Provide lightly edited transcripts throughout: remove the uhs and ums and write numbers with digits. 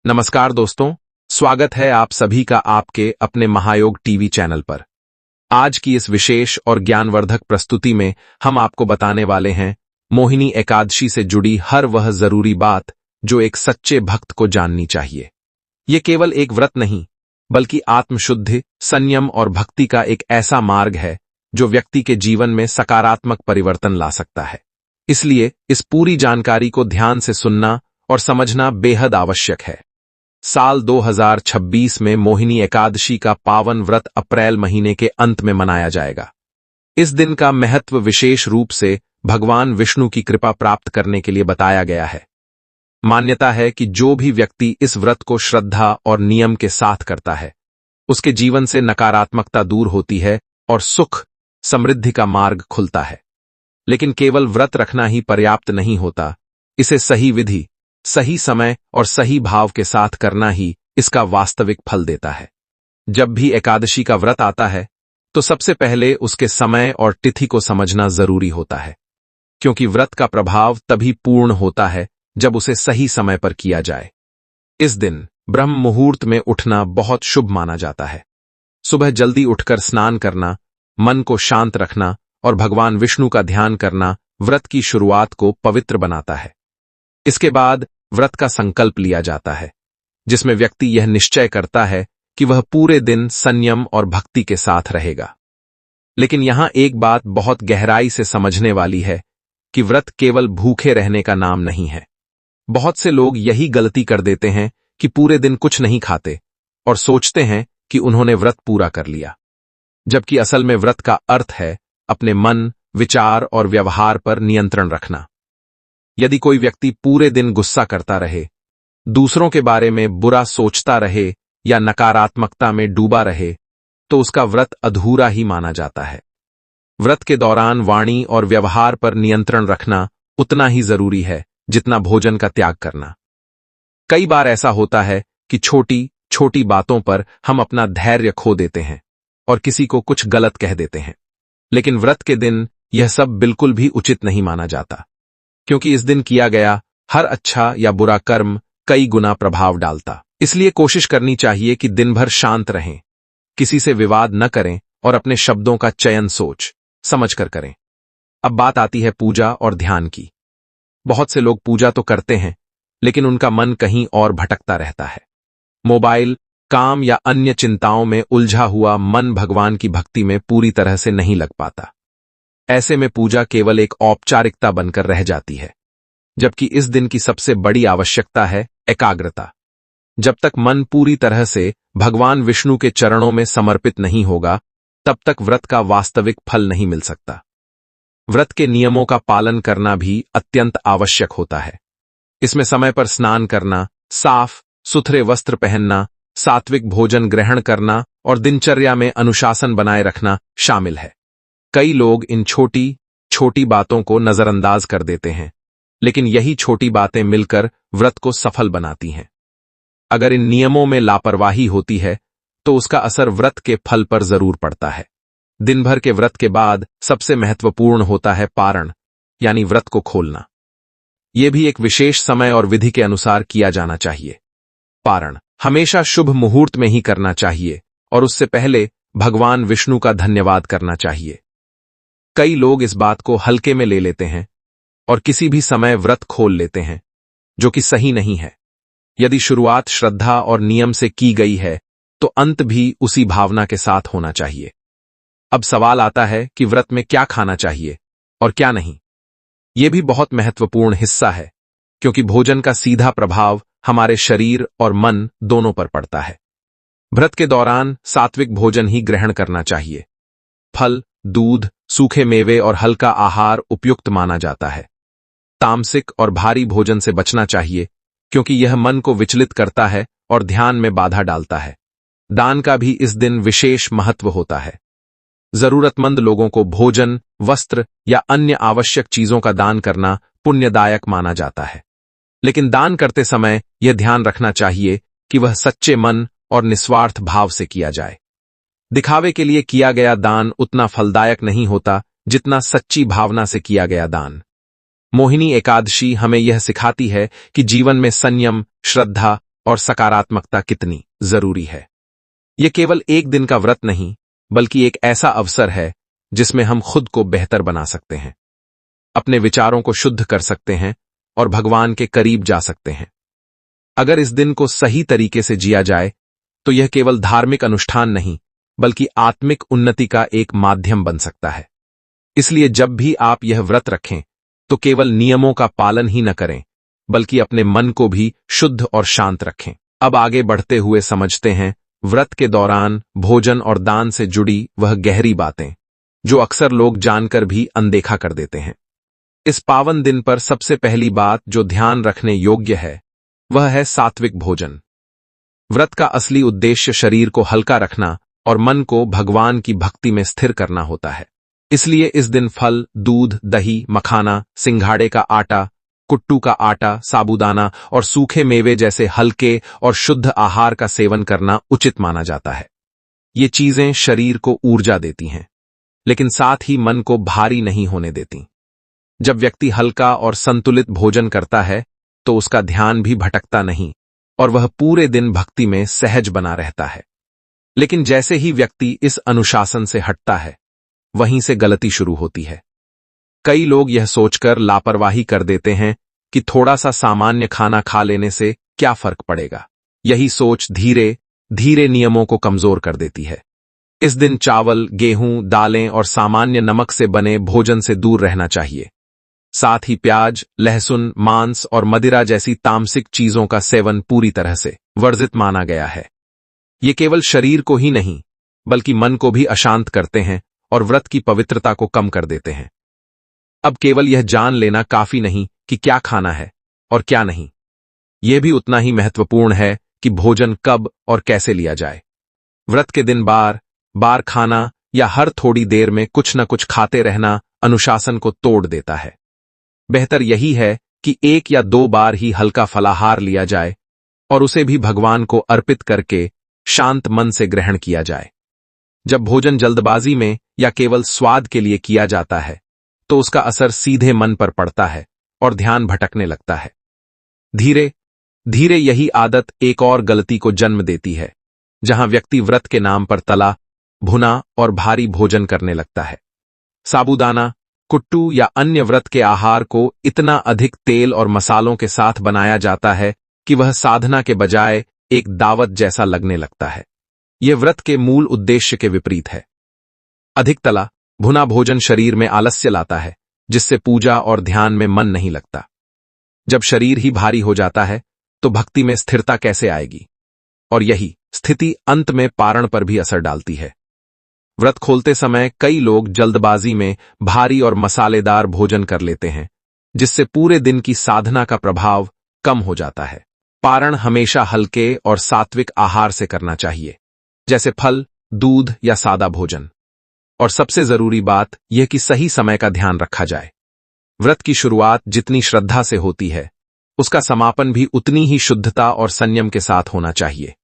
नमस्कार दोस्तों, स्वागत है आप सभी का आपके अपने महायोग टीवी चैनल पर। आज की इस विशेष और ज्ञानवर्धक प्रस्तुति में हम आपको बताने वाले हैं मोहिनी एकादशी से जुड़ी हर वह जरूरी बात जो एक सच्चे भक्त को जाननी चाहिए। ये केवल एक व्रत नहीं, बल्कि आत्मशुद्धि, संयम और भक्ति का एक ऐसा मार्ग है जो व्यक्ति के जीवन में सकारात्मक परिवर्तन ला सकता है। इसलिए इस पूरी जानकारी को ध्यान से सुनना और समझना बेहद आवश्यक है। साल 2026 में मोहिनी एकादशी का पावन व्रत अप्रैल महीने के अंत में मनाया जाएगा। इस दिन का महत्व विशेष रूप से भगवान विष्णु की कृपा प्राप्त करने के लिए बताया गया है। मान्यता है कि जो भी व्यक्ति इस व्रत को श्रद्धा और नियम के साथ करता है, उसके जीवन से नकारात्मकता दूर होती है और सुख, समृद्धि का मार्ग खुलता है। लेकिन केवल व्रत रखना ही पर्याप्त नहीं होता, इसे सही विधि, सही समय और सही भाव के साथ करना ही इसका वास्तविक फल देता है। जब भी एकादशी का व्रत आता है, तो सबसे पहले उसके समय और तिथि को समझना जरूरी होता है, क्योंकि व्रत का प्रभाव तभी पूर्ण होता है जब उसे सही समय पर किया जाए। इस दिन ब्रह्म मुहूर्त में उठना बहुत शुभ माना जाता है। सुबह जल्दी उठकर स्नान करना, मन को शांत रखना और भगवान विष्णु का ध्यान करना व्रत की शुरुआत को पवित्र बनाता है। इसके बाद व्रत का संकल्प लिया जाता है, जिसमें व्यक्ति यह निश्चय करता है कि वह पूरे दिन संयम और भक्ति के साथ रहेगा। लेकिन यहां एक बात बहुत गहराई से समझने वाली है कि व्रत केवल भूखे रहने का नाम नहीं है। बहुत से लोग यही गलती कर देते हैं कि पूरे दिन कुछ नहीं खाते और सोचते हैं कि उन्होंने व्रत पूरा कर लिया, जबकि असल में व्रत का अर्थ है अपने मन, विचार और व्यवहार पर नियंत्रण रखना। यदि कोई व्यक्ति पूरे दिन गुस्सा करता रहे, दूसरों के बारे में बुरा सोचता रहे या नकारात्मकता में डूबा रहे, तो उसका व्रत अधूरा ही माना जाता है। व्रत के दौरान वाणी और व्यवहार पर नियंत्रण रखना उतना ही जरूरी है जितना भोजन का त्याग करना। कई बार ऐसा होता है कि छोटी छोटी बातों पर हम अपना धैर्य खो देते हैं और किसी को कुछ गलत कह देते हैं। लेकिन व्रत के दिन यह सब बिल्कुल भी उचित नहीं माना जाता, क्योंकि इस दिन किया गया हर अच्छा या बुरा कर्म कई गुना प्रभाव डालता। इसलिए कोशिश करनी चाहिए कि दिन भर शांत रहें, किसी से विवाद न करें और अपने शब्दों का चयन सोच समझ कर करें। अब बात आती है पूजा और ध्यान की। बहुत से लोग पूजा तो करते हैं, लेकिन उनका मन कहीं और भटकता रहता है। मोबाइल, काम या अन्य चिंताओं में उलझा हुआ मन भगवान की भक्ति में पूरी तरह से नहीं लग पाता। ऐसे में पूजा केवल एक औपचारिकता बनकर रह जाती है, जबकि इस दिन की सबसे बड़ी आवश्यकता है एकाग्रता। जब तक मन पूरी तरह से भगवान विष्णु के चरणों में समर्पित नहीं होगा, तब तक व्रत का वास्तविक फल नहीं मिल सकता। व्रत के नियमों का पालन करना भी अत्यंत आवश्यक होता है। इसमें समय पर स्नान करना, साफ सुथरे वस्त्र पहनना, सात्विक भोजन ग्रहण करना और दिनचर्या में अनुशासन बनाए रखना शामिल है। कई लोग इन छोटी छोटी बातों को नजरअंदाज कर देते हैं, लेकिन यही छोटी बातें मिलकर व्रत को सफल बनाती हैं। अगर इन नियमों में लापरवाही होती है, तो उसका असर व्रत के फल पर जरूर पड़ता है। दिन भर के व्रत के बाद सबसे महत्वपूर्ण होता है पारण, यानी व्रत को खोलना। यह भी एक विशेष समय और विधि के अनुसार किया जाना चाहिए। पारण हमेशा शुभ मुहूर्त में ही करना चाहिए और उससे पहले भगवान विष्णु का धन्यवाद करना चाहिए। कई लोग इस बात को हल्के में ले लेते हैं और किसी भी समय व्रत खोल लेते हैं, जो कि सही नहीं है। यदि शुरुआत श्रद्धा और नियम से की गई है, तो अंत भी उसी भावना के साथ होना चाहिए। अब सवाल आता है कि व्रत में क्या खाना चाहिए और क्या नहीं। यह भी बहुत महत्वपूर्ण हिस्सा है, क्योंकि भोजन का सीधा प्रभाव हमारे शरीर और मन दोनों पर पड़ता है। व्रत के दौरान सात्विक भोजन ही ग्रहण करना चाहिए। फल, दूध, सूखे मेवे और हल्का आहार उपयुक्त माना जाता है। तामसिक और भारी भोजन से बचना चाहिए, क्योंकि यह मन को विचलित करता है और ध्यान में बाधा डालता है। दान का भी इस दिन विशेष महत्व होता है। जरूरतमंद लोगों को भोजन, वस्त्र या अन्य आवश्यक चीजों का दान करना पुण्यदायक माना जाता है। लेकिन दान करते समय यह ध्यान रखना चाहिए कि वह सच्चे मन और निस्वार्थ भाव से किया जाए। दिखावे के लिए किया गया दान उतना फलदायक नहीं होता जितना सच्ची भावना से किया गया दान। मोहिनी एकादशी हमें यह सिखाती है कि जीवन में संयम, श्रद्धा और सकारात्मकता कितनी जरूरी है। यह केवल एक दिन का व्रत नहीं, बल्कि एक ऐसा अवसर है जिसमें हम खुद को बेहतर बना सकते हैं, अपने विचारों को शुद्ध कर सकते हैं और भगवान के करीब जा सकते हैं। अगर इस दिन को सही तरीके से जिया जाए तो यह केवल धार्मिक अनुष्ठान नहीं, बल्कि आत्मिक उन्नति का एक माध्यम बन सकता है। इसलिए जब भी आप यह व्रत रखें तो केवल नियमों का पालन ही न करें, बल्कि अपने मन को भी शुद्ध और शांत रखें। अब आगे बढ़ते हुए समझते हैं व्रत के दौरान भोजन और दान से जुड़ी वह गहरी बातें जो अक्सर लोग जानकर भी अनदेखा कर देते हैं। इस पावन दिन पर सबसे पहली बात जो ध्यान रखने योग्य है वह है सात्विक भोजन। व्रत का असली उद्देश्य शरीर को हल्का रखना और मन को भगवान की भक्ति में स्थिर करना होता है। इसलिए इस दिन फल, दूध, दही, मखाना, सिंघाड़े का आटा, कुट्टू का आटा, साबूदाना और सूखे मेवे जैसे हल्के और शुद्ध आहार का सेवन करना उचित माना जाता है। ये चीजें शरीर को ऊर्जा देती हैं, लेकिन साथ ही मन को भारी नहीं होने देती। जब व्यक्ति हल्का और संतुलित भोजन करता है तो उसका ध्यान भी भटकता नहीं और वह पूरे दिन भक्ति में सहज बना रहता है। लेकिन जैसे ही व्यक्ति इस अनुशासन से हटता है, वहीं से गलती शुरू होती है। कई लोग यह सोचकर लापरवाही कर देते हैं कि थोड़ा सा सामान्य खाना खा लेने से क्या फर्क पड़ेगा। यही सोच धीरे धीरे नियमों को कमजोर कर देती है। इस दिन चावल, गेहूं, दालें और सामान्य नमक से बने भोजन से दूर रहना चाहिए। साथ ही प्याज, लहसुन, मांस और मदिरा जैसी तामसिक चीजों का सेवन पूरी तरह से वर्जित माना गया है। ये केवल शरीर को ही नहीं, बल्कि मन को भी अशांत करते हैं और व्रत की पवित्रता को कम कर देते हैं। अब केवल यह जान लेना काफी नहीं कि क्या खाना है और क्या नहीं, यह भी उतना ही महत्वपूर्ण है कि भोजन कब और कैसे लिया जाए। व्रत के दिन बार बार खाना या हर थोड़ी देर में कुछ न कुछ खाते रहना अनुशासन को तोड़ देता है। बेहतर यही है कि एक या दो बार ही हल्का फलाहार लिया जाए और उसे भी भगवान को अर्पित करके शांत मन से ग्रहण किया जाए। जब भोजन जल्दबाजी में या केवल स्वाद के लिए किया जाता है तो उसका असर सीधे मन पर पड़ता है और ध्यान भटकने लगता है। धीरे धीरे यही आदत एक और गलती को जन्म देती है, जहां व्यक्ति व्रत के नाम पर तला, भुना और भारी भोजन करने लगता है। साबूदाना, कुट्टू या अन्य व्रत के आहार को इतना अधिक तेल और मसालों के साथ बनाया जाता है कि वह साधना के बजाय एक दावत जैसा लगने लगता है। यह व्रत के मूल उद्देश्य के विपरीत है। अधिक तला भुना भोजन शरीर में आलस्य लाता है, जिससे पूजा और ध्यान में मन नहीं लगता। जब शरीर ही भारी हो जाता है तो भक्ति में स्थिरता कैसे आएगी? और यही स्थिति अंत में पारण पर भी असर डालती है। व्रत खोलते समय कई लोग जल्दबाजी में भारी और मसालेदार भोजन कर लेते हैं, जिससे पूरे दिन की साधना का प्रभाव कम हो जाता है। पारण हमेशा हल्के और सात्विक आहार से करना चाहिए, जैसे फल, दूध या सादा भोजन। और सबसे जरूरी बात यह कि सही समय का ध्यान रखा जाए। व्रत की शुरुआत जितनी श्रद्धा से होती है, उसका समापन भी उतनी ही शुद्धता और संयम के साथ होना चाहिए।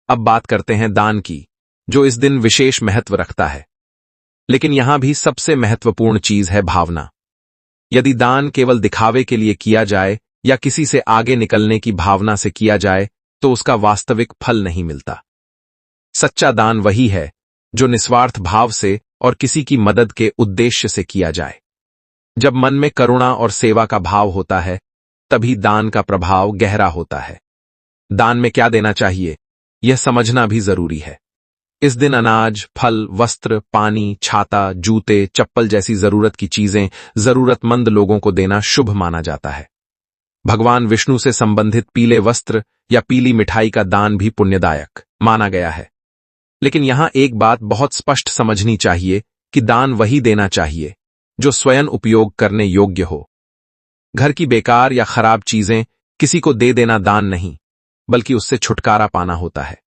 अब बात करते हैं दान की, जो इस दिन विशेष महत्व रखता है। लेकिन यहां भी सबसे महत्वपूर्ण चीज है भावना। यदि दान केवल दिखावे के लिए किया जाए या किसी से आगे निकलने की भावना से किया जाए तो उसका वास्तविक फल नहीं मिलता। सच्चा दान वही है जो निस्वार्थ भाव से और किसी की मदद के उद्देश्य से किया जाए। जब मन में करुणा और सेवा का भाव होता है, तभी दान का प्रभाव गहरा होता है। दान में क्या देना चाहिए, यह समझना भी जरूरी है। इस दिन अनाज, फल, वस्त्र, पानी, छाता, जूते, चप्पल जैसी जरूरत की चीजें जरूरतमंद लोगों को देना शुभ माना जाता है। भगवान विष्णु से संबंधित पीले वस्त्र या पीली मिठाई का दान भी पुण्यदायक माना गया है। लेकिन यहां एक बात बहुत स्पष्ट समझनी चाहिए कि दान वही देना चाहिए जो स्वयं उपयोग करने योग्य हो। घर की बेकार या खराब चीजें किसी को दे देना दान नहीं, बल्कि उससे छुटकारा पाना होता है।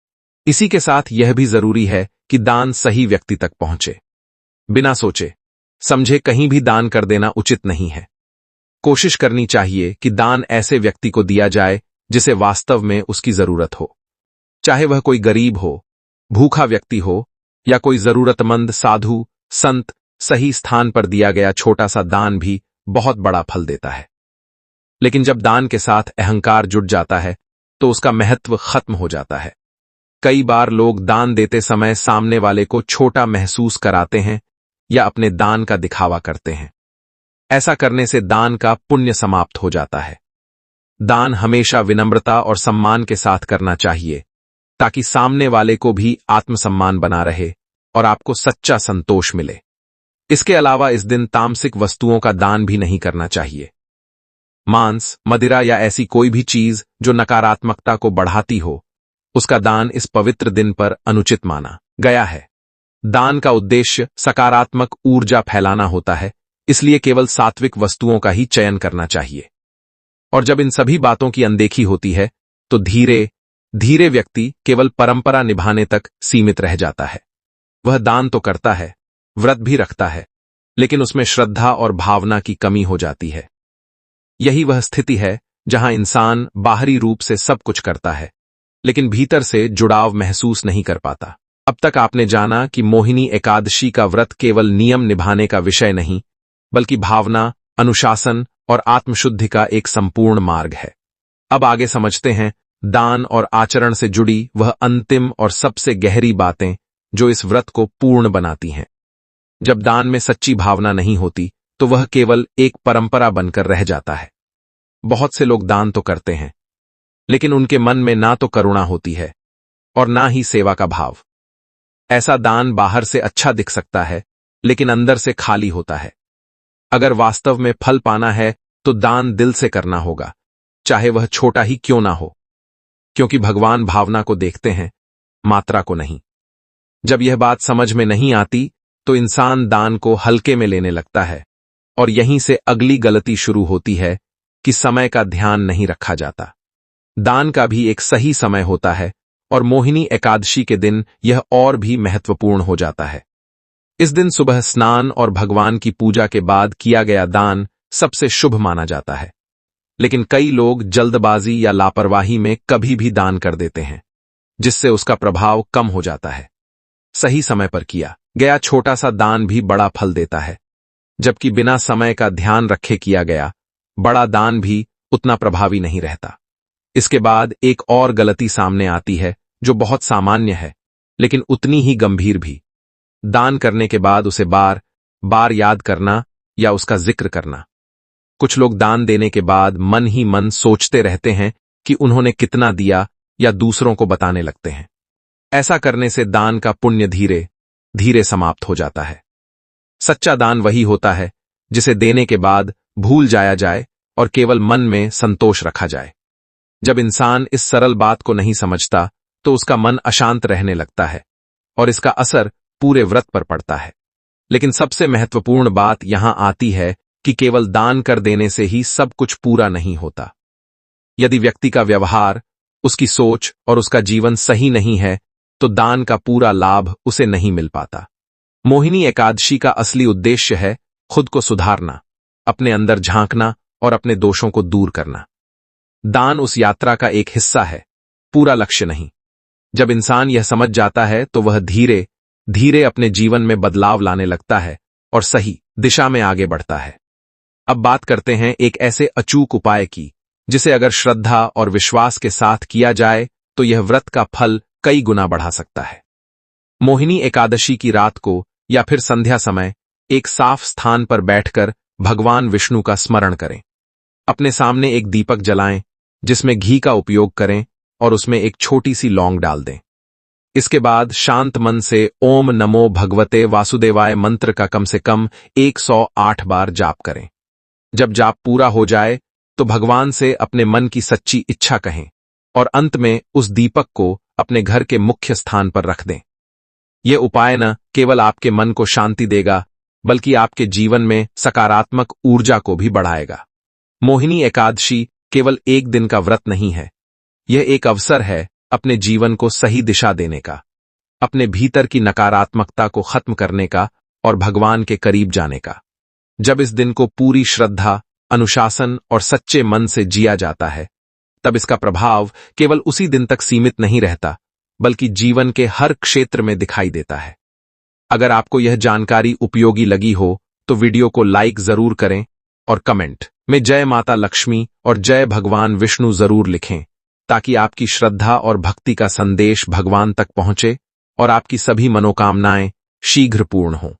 इसी के साथ यह भी जरूरी है कि दान सही व्यक्ति तक पहुंचे। बिना सोचे समझे कहीं भी दान कर देना उचित नहीं है। कोशिश करनी चाहिए कि दान ऐसे व्यक्ति को दिया जाए जिसे वास्तव में उसकी जरूरत हो, चाहे वह कोई गरीब हो, भूखा व्यक्ति हो या कोई जरूरतमंद साधु संत। सही स्थान पर दिया गया छोटा सा दान भी बहुत बड़ा फल देता है। लेकिन जब दान के साथ अहंकार जुट जाता है तो उसका महत्व खत्म हो जाता है। कई बार लोग दान देते समय सामने वाले को छोटा महसूस कराते हैं या अपने दान का दिखावा करते हैं। ऐसा करने से दान का पुण्य समाप्त हो जाता है। दान हमेशा विनम्रता और सम्मान के साथ करना चाहिए, ताकि सामने वाले को भी आत्मसम्मान बना रहे और आपको सच्चा संतोष मिले। इसके अलावा इस दिन तामसिक वस्तुओं का दान भी नहीं करना चाहिए। मांस, मदिरा या ऐसी कोई भी चीज जो नकारात्मकता को बढ़ाती हो, उसका दान इस पवित्र दिन पर अनुचित माना गया है। दान का उद्देश्य सकारात्मक ऊर्जा फैलाना होता है, इसलिए केवल सात्विक वस्तुओं का ही चयन करना चाहिए। और जब इन सभी बातों की अनदेखी होती है, तो धीरे धीरे व्यक्ति केवल परंपरा निभाने तक सीमित रह जाता है। वह दान तो करता है, व्रत भी रखता है, लेकिन उसमें श्रद्धा और भावना की कमी हो जाती है। यही वह स्थिति है जहां इंसान बाहरी रूप से सब कुछ करता है, लेकिन भीतर से जुड़ाव महसूस नहीं कर पाता। अब तक आपने जाना कि मोहिनी एकादशी का व्रत केवल नियम निभाने का विषय नहीं, बल्कि भावना, अनुशासन और आत्मशुद्धि का एक संपूर्ण मार्ग है। अब आगे समझते हैं दान और आचरण से जुड़ी वह अंतिम और सबसे गहरी बातें जो इस व्रत को पूर्ण बनाती हैं। जब दान में सच्ची भावना नहीं होती, तो वह केवल एक परंपरा बनकर रह जाता है। बहुत से लोग दान तो करते हैं, लेकिन उनके मन में ना तो करुणा होती है और ना ही सेवा का भाव। ऐसा दान बाहर से अच्छा दिख सकता है, लेकिन अंदर से खाली होता है। अगर वास्तव में फल पाना है, तो दान दिल से करना होगा, चाहे वह छोटा ही क्यों ना हो, क्योंकि भगवान भावना को देखते हैं, मात्रा को नहीं। जब यह बात समझ में नहीं आती, तो इंसान दान को हल्के में लेने लगता है, और यहीं से अगली गलती शुरू होती है कि समय का ध्यान नहीं रखा जाता। दान का भी एक सही समय होता है, और मोहिनी एकादशी के दिन यह और भी महत्वपूर्ण हो जाता है। इस दिन सुबह स्नान और भगवान की पूजा के बाद किया गया दान सबसे शुभ माना जाता है, लेकिन कई लोग जल्दबाजी या लापरवाही में कभी भी दान कर देते हैं, जिससे उसका प्रभाव कम हो जाता है। सही समय पर किया गया छोटा सा दान भी बड़ा फल देता है, जबकि बिना समय का ध्यान रखे किया गया बड़ा दान भी उतना प्रभावी नहीं रहता। इसके बाद एक और गलती सामने आती है जो बहुत सामान्य है, लेकिन उतनी ही गंभीर भी। दान करने के बाद उसे बार बार याद करना या उसका जिक्र करना। कुछ लोग दान देने के बाद मन ही मन सोचते रहते हैं कि उन्होंने कितना दिया, या दूसरों को बताने लगते हैं। ऐसा करने से दान का पुण्य धीरे धीरे समाप्त हो जाता है। सच्चा दान वही होता है जिसे देने के बाद भूल जाया जाए और केवल मन में संतोष रखा जाए। जब इंसान इस सरल बात को नहीं समझता, तो उसका मन अशांत रहने लगता है और इसका असर पूरे व्रत पर पड़ता है। लेकिन सबसे महत्वपूर्ण बात यहां आती है कि केवल दान कर देने से ही सब कुछ पूरा नहीं होता। यदि व्यक्ति का व्यवहार, उसकी सोच और उसका जीवन सही नहीं है, तो दान का पूरा लाभ उसे नहीं मिल पाता। मोहिनी एकादशी का असली उद्देश्य है खुद को सुधारना, अपने अंदर झांकना और अपने दोषों को दूर करना। दान उस यात्रा का एक हिस्सा है, पूरा लक्ष्य नहीं। जब इंसान यह समझ जाता है, तो वह धीरे धीरे अपने जीवन में बदलाव लाने लगता है और सही दिशा में आगे बढ़ता है। अब बात करते हैं एक ऐसे अचूक उपाय की, जिसे अगर श्रद्धा और विश्वास के साथ किया जाए, तो यह व्रत का फल कई गुना बढ़ा सकता है। मोहिनी एकादशी की रात को या फिर संध्या समय एक साफ स्थान पर बैठकर भगवान विष्णु का स्मरण करें। अपने सामने एक दीपक जलाएं, जिसमें घी का उपयोग करें और उसमें एक छोटी सी लौंग डाल दें। इसके बाद शांत मन से ओम नमो भगवते वासुदेवाय मंत्र का कम से कम 108 बार जाप करें। जब जाप पूरा हो जाए, तो भगवान से अपने मन की सच्ची इच्छा कहें और अंत में उस दीपक को अपने घर के मुख्य स्थान पर रख दें। यह उपाय न केवल आपके मन को शांति देगा, बल्कि आपके जीवन में सकारात्मक ऊर्जा को भी बढ़ाएगा। मोहिनी एकादशी केवल एक दिन का व्रत नहीं है, यह एक अवसर है अपने जीवन को सही दिशा देने का, अपने भीतर की नकारात्मकता को खत्म करने का और भगवान के करीब जाने का। जब इस दिन को पूरी श्रद्धा, अनुशासन और सच्चे मन से जिया जाता है, तब इसका प्रभाव केवल उसी दिन तक सीमित नहीं रहता, बल्कि जीवन के हर क्षेत्र में दिखाई देता है। अगर आपको यह जानकारी उपयोगी लगी हो, तो वीडियो को लाइक जरूर करें और कमेंट में जय माता लक्ष्मी और जय भगवान विष्णु जरूर लिखें। ताकि आपकी श्रद्धा और भक्ति का संदेश भगवान तक पहुंचे और आपकी सभी मनोकामनाएं शीघ्र पूर्ण हों।